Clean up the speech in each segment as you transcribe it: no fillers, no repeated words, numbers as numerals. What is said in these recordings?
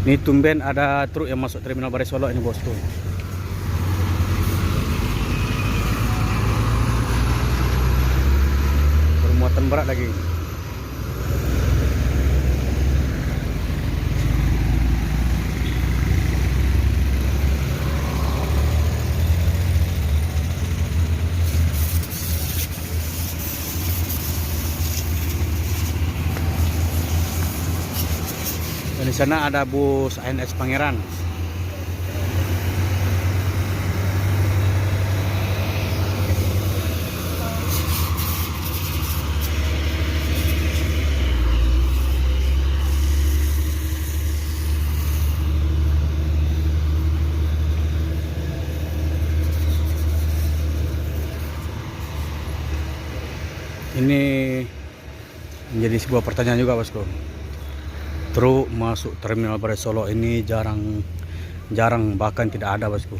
Ini tumben ada truk yang masuk terminal Barai Solo ini bosku. Bermuatan berat lagi. Dan di sana ada bus ANS Pangeran. Ini menjadi sebuah pertanyaan juga bosku. Truk masuk terminal Barai Solo ini jarang bahkan tidak ada bosku.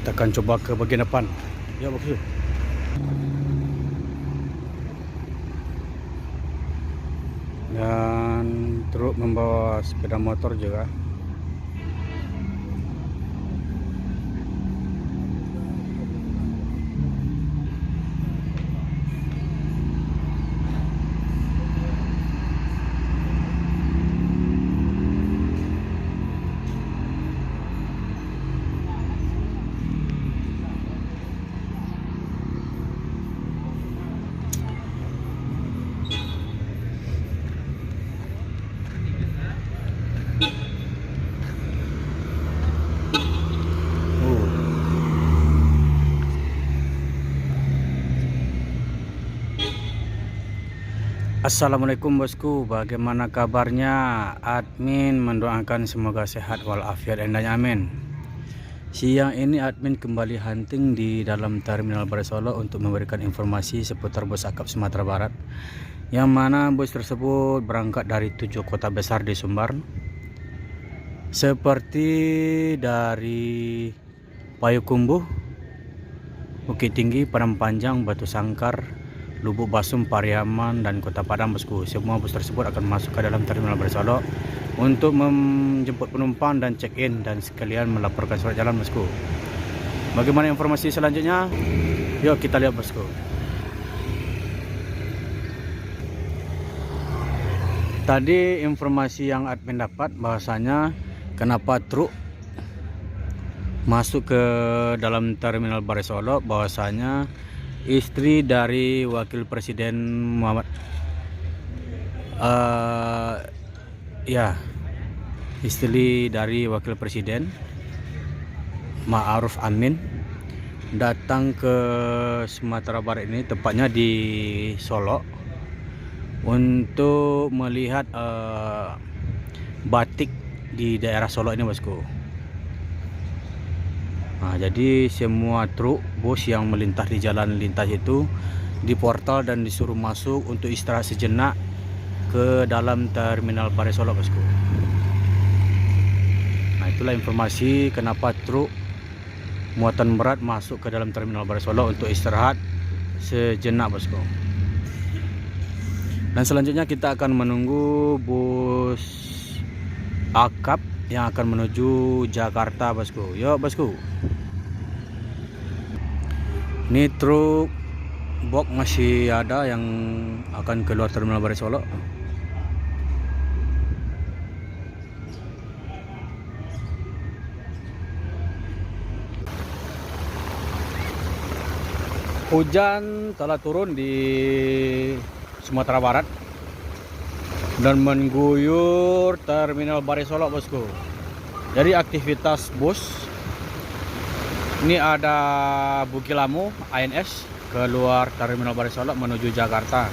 Kita akan coba ke bagian depan. Ya bosku. Dan truk membawa sepeda motor juga. Assalamualaikum bosku, bagaimana kabarnya? Admin mendoakan semoga sehat walafiat endanya, amin. Siang ini admin kembali hunting di dalam terminal Barai Solo untuk memberikan informasi seputar bus akap Sumatera Barat, yang mana bus tersebut berangkat dari 7 kota besar di Sumbar, seperti dari Payakumbuh, Bukit Tinggi, Padang Panjang, Batu Sangkar, Lubuk Basum, Pariaman, dan Kota Padang bosku. Semua bus tersebut akan masuk ke dalam terminal Barai Solo untuk menjemput penumpang dan check-in dan sekalian melaporkan surat jalan bosku. Bagaimana informasi selanjutnya? Yuk kita lihat bosku. Tadi informasi yang admin dapat bahwasanya kenapa truk masuk ke dalam terminal Barai Solo, bahwasanya istri dari Wakil Presiden Muhammad istri dari Wakil Presiden Ma'ruf Amin datang ke Sumatera Barat ini, tepatnya di Solo, untuk melihat batik di daerah Solo ini bosku. Nah, jadi semua truk bus yang melintas di jalan lintas itu di portal dan disuruh masuk untuk istirahat sejenak ke dalam terminal Barai Solo bosku. Nah, itulah informasi kenapa truk muatan berat masuk ke dalam terminal Barai Solo untuk istirahat sejenak bosku. Dan selanjutnya kita akan menunggu bus akap yang akan menuju Jakarta bosku. Yuk bosku. Ini truk box masih ada yang akan keluar terminal Barai Solo. Hujan telah turun di Sumatera Barat dan mengguyur terminal Barai Solo bosku. Jadi aktivitas bus ini ada Bukilamu ANS keluar terminal Barai Solo menuju Jakarta,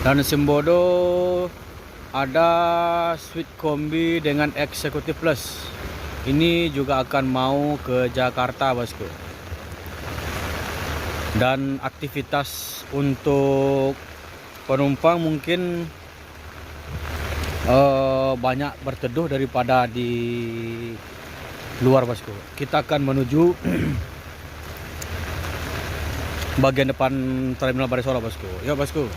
dan Sembodo ada Sweet Kombi dengan Executive Plus, ini juga akan mau ke Jakarta bosku. Dan aktivitas untuk penumpang mungkin banyak berteduh daripada di luar bosku. Kita akan menuju bagian depan Terminal Bare Solo, bosku. Yuk, bosku.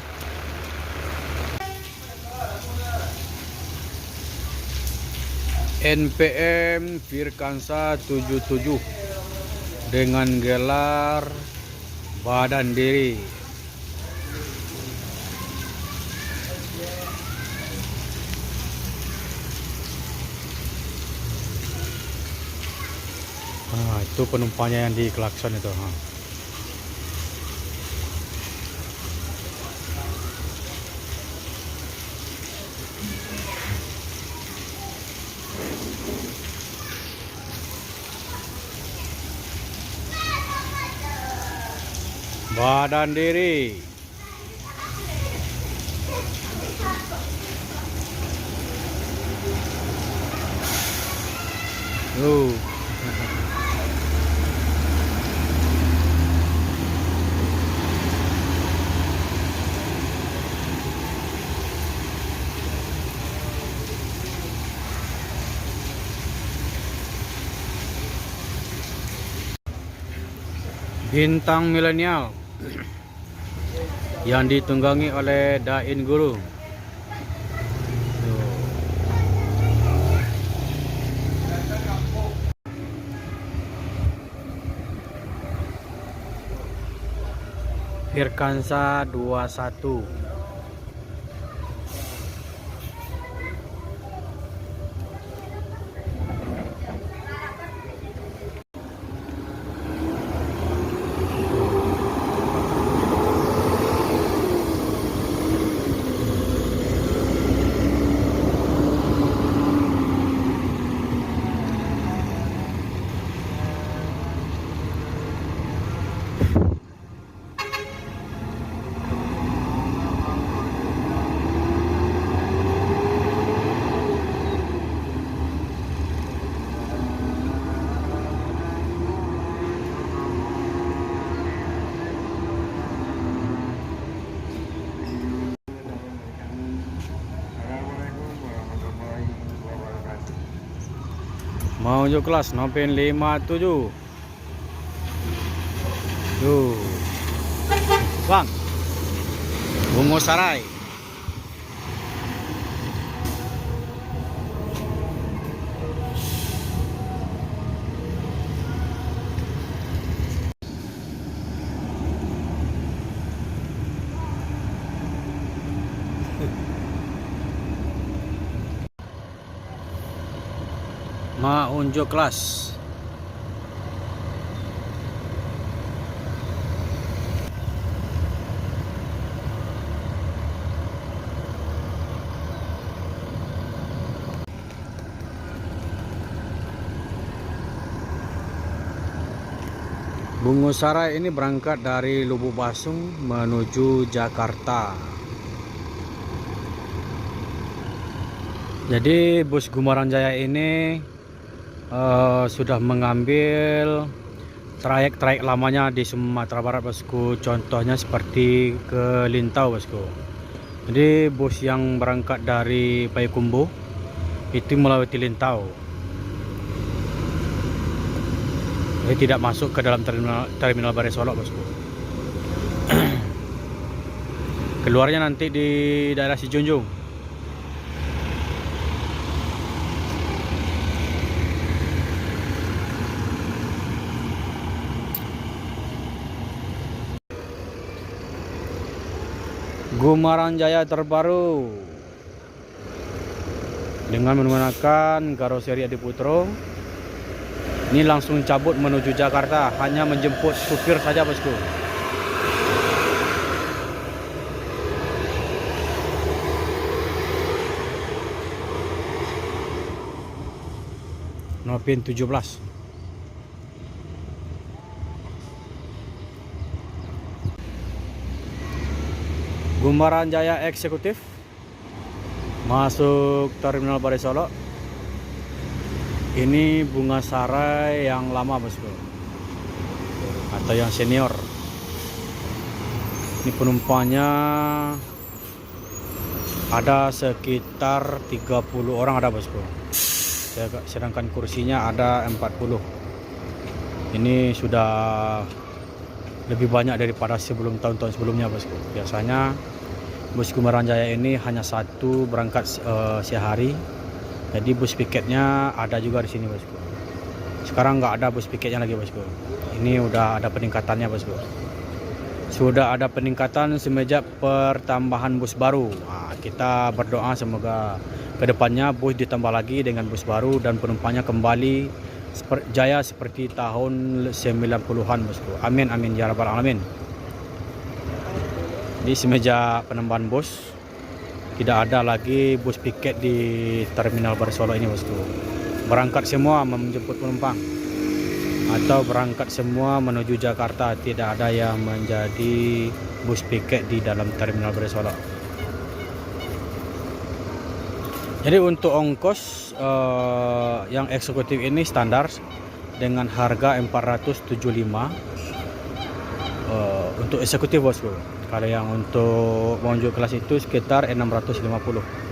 NPM Virkansa 77 dengan gelar badan diri. Nah, itu penumpangnya yang di klakson itu. Badan diri. Bintang milenial yang ditunggangi oleh Dain Guru. Virkansa 21. Mau unjuk kelas Nopin 57. Tuh. Bang. Bungo Sarai. Mau unjuk kelas. Bungo Sarai ini berangkat dari Lubuk Basung menuju Jakarta. Jadi bus Gumarang Jaya ini sudah mengambil trayek lamanya di Sumatera Barat, bosku. Contohnya seperti ke Lintau, bosku. Jadi bus yang berangkat dari Payakumbuh itu melewati Lintau. Jadi tidak masuk ke dalam terminal Bare Solo, bosku. Keluarnya nanti di daerah Sijunjung. Gumarang Jaya terbaru dengan menggunakan karoseri Adiputro. Ini langsung cabut menuju Jakarta, hanya menjemput supir saja, bosku. Nopin 17. Gumarang Jaya eksekutif masuk terminal Bare Solo. Ini Bunga Sarai yang lama, bosku, atau yang senior. Ini penumpangnya ada sekitar 30 orang ada, bosku. Sedangkan kursinya ada 40. Ini sudah lebih banyak daripada sebelum tahun-tahun sebelumnya bosku. Biasanya bus Kumaran Jaya ini hanya satu berangkat sehari, jadi bus piketnya ada juga di sini bosku. Sekarang nggak ada bus piketnya lagi bosku, ini udah ada peningkatannya bosku. Sudah ada peningkatan semenjak pertambahan bus baru. Nah, kita berdoa semoga kedepannya bus ditambah lagi dengan bus baru dan penumpangnya kembali jaya seperti tahun 90-an bosku. Amin amin ya rabbal alamin. Di semenjak penambahan bus tidak ada lagi bus piket di terminal Baru Solo ini bosku. Berangkat semua menjemput penumpang atau berangkat semua menuju Jakarta, tidak ada yang menjadi bus piket di dalam terminal Baru Solo. Jadi untuk ongkos yang eksekutif ini standar dengan harga 475 untuk eksekutif bosku. Kalau yang untuk pengunjung kelas itu sekitar 650.